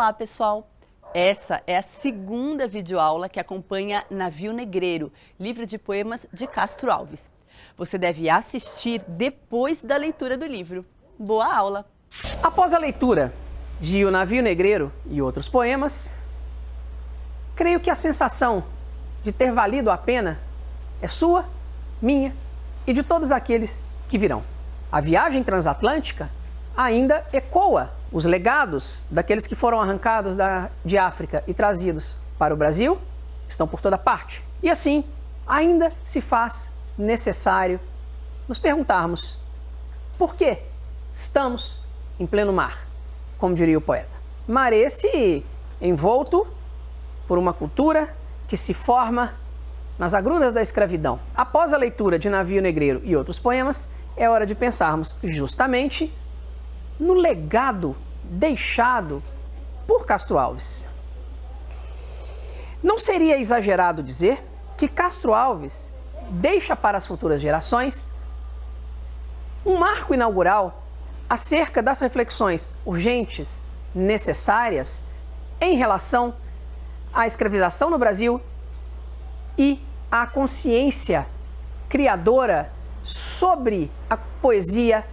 Olá, pessoal! Essa é a segunda videoaula que acompanha Navio Negreiro, livro de poemas de Castro Alves. Você deve assistir depois da leitura do livro. Boa aula! Após a leitura de O Navio Negreiro e outros poemas, creio que a sensação de ter valido a pena é sua, minha e de todos aqueles que virão. A viagem transatlântica ainda ecoa os legados daqueles que foram arrancados de África e trazidos para o Brasil, estão por toda parte. E assim, ainda se faz necessário nos perguntarmos por que estamos em pleno mar, como diria o poeta. Mar esse envolto por uma cultura que se forma nas agruras da escravidão. Após a leitura de Navio Negreiro e outros poemas, é hora de pensarmos justamente no legado deixado por Castro Alves. Não seria exagerado dizer que Castro Alves deixa para as futuras gerações um marco inaugural acerca das reflexões urgentes, necessárias, em relação à escravização no Brasil e à consciência criadora sobre a poesia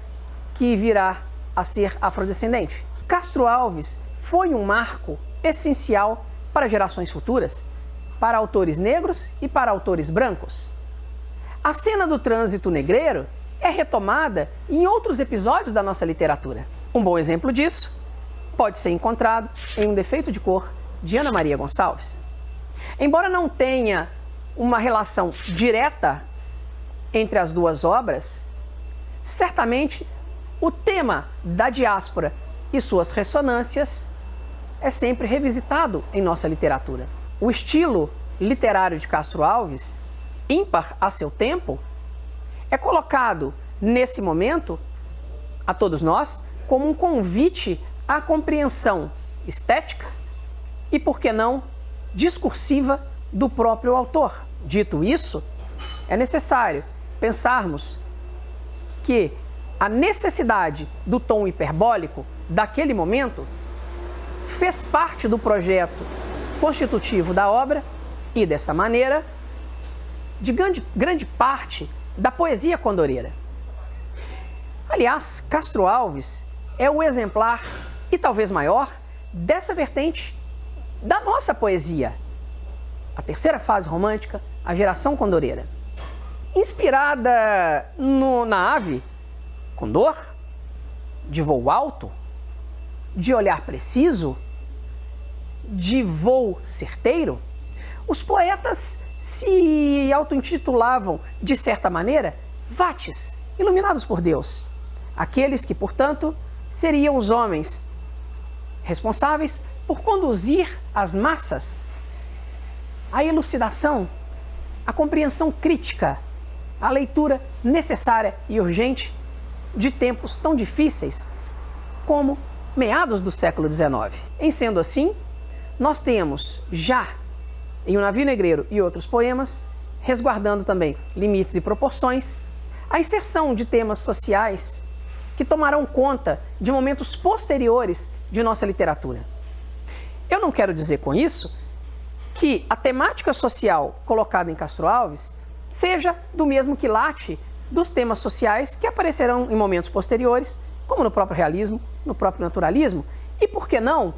que virá a ser afrodescendente. Castro Alves foi um marco essencial para gerações futuras, para autores negros e para autores brancos. A cena do trânsito negreiro é retomada em outros episódios da nossa literatura. Um bom exemplo disso pode ser encontrado em Um Defeito de Cor, de Ana Maria Gonçalves. Embora não tenha uma relação direta entre as duas obras, certamente o tema da diáspora e suas ressonâncias é sempre revisitado em nossa literatura. O estilo literário de Castro Alves, ímpar a seu tempo, é colocado nesse momento a todos nós como um convite à compreensão estética e, por que não, discursiva do próprio autor. Dito isso, é necessário pensarmos que a necessidade do tom hiperbólico daquele momento fez parte do projeto constitutivo da obra e, dessa maneira, de grande parte da poesia condoreira. Aliás, Castro Alves é o exemplar, e talvez maior, dessa vertente da nossa poesia, a terceira fase romântica, a geração condoreira. Inspirada na ave condor, de voo alto, de olhar preciso, de voo certeiro, os poetas se auto-intitulavam, de certa maneira, vates, iluminados por Deus. Aqueles que, portanto, seriam os homens responsáveis por conduzir as massas à elucidação, à compreensão crítica, à leitura necessária e urgente de tempos tão difíceis como meados do século XIX. Em sendo assim, nós temos já em O Navio Negreiro e outros poemas, resguardando também limites e proporções, a inserção de temas sociais que tomarão conta de momentos posteriores de nossa literatura. Eu não quero dizer com isso que a temática social colocada em Castro Alves seja do mesmo quilate dos temas sociais que aparecerão em momentos posteriores, como no próprio realismo, no próprio naturalismo e, por que não,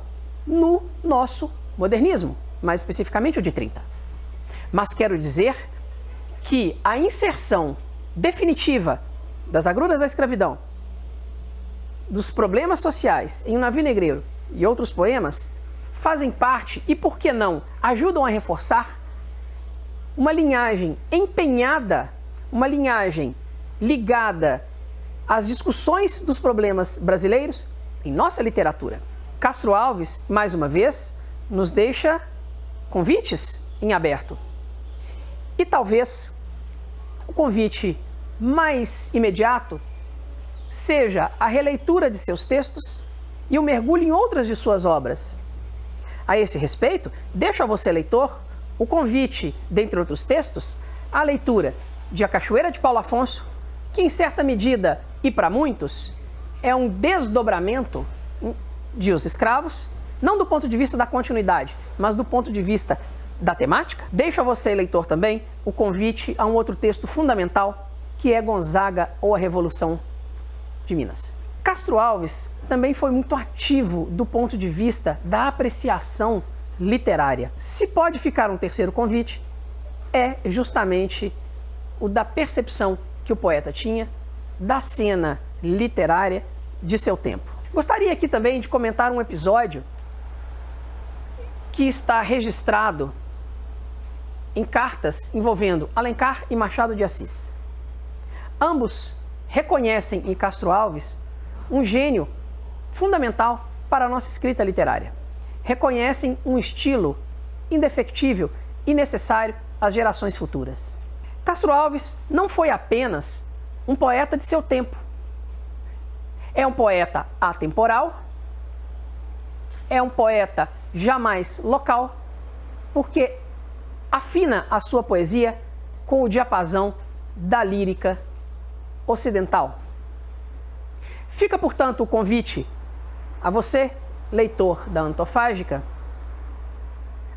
no nosso modernismo, mais especificamente o de 30. Mas quero dizer que a inserção definitiva das agruras da escravidão, dos problemas sociais em O Navio Negreiro e outros poemas fazem parte e, por que não, ajudam a reforçar uma linhagem empenhada, uma linhagem ligada às discussões dos problemas brasileiros em nossa literatura. Castro Alves, mais uma vez, nos deixa convites em aberto. E talvez o convite mais imediato seja a releitura de seus textos e o mergulho em outras de suas obras. A esse respeito, deixo a você, leitor, o convite, dentre outros textos, à leitura de A Cachoeira de Paulo Afonso, que em certa medida, e para muitos, é um desdobramento de Os Escravos, não do ponto de vista da continuidade, mas do ponto de vista da temática. Deixo a você, leitor, também o convite a um outro texto fundamental, que é Gonzaga ou a Revolução de Minas. Castro Alves também foi muito ativo do ponto de vista da apreciação literária. Se pode ficar um terceiro convite, é justamente o da percepção que o poeta tinha da cena literária de seu tempo. Gostaria aqui também de comentar um episódio que está registrado em cartas envolvendo Alencar e Machado de Assis. Ambos reconhecem em Castro Alves um gênio fundamental para a nossa escrita literária. Reconhecem um estilo indefectível e necessário às gerações futuras. Castro Alves não foi apenas um poeta de seu tempo. É um poeta atemporal, é um poeta jamais local, porque afina a sua poesia com o diapasão da lírica ocidental. Fica, portanto, o convite a você, leitor da Antofágica,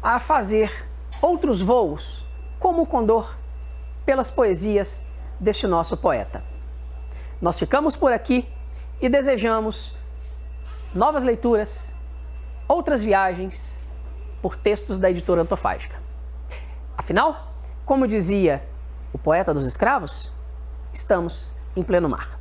a fazer outros voos, como o condor, pelas poesias deste nosso poeta. Nós ficamos por aqui e desejamos novas leituras, outras viagens por textos da editora Antofágica. Afinal, como dizia o poeta dos escravos, estamos em pleno mar.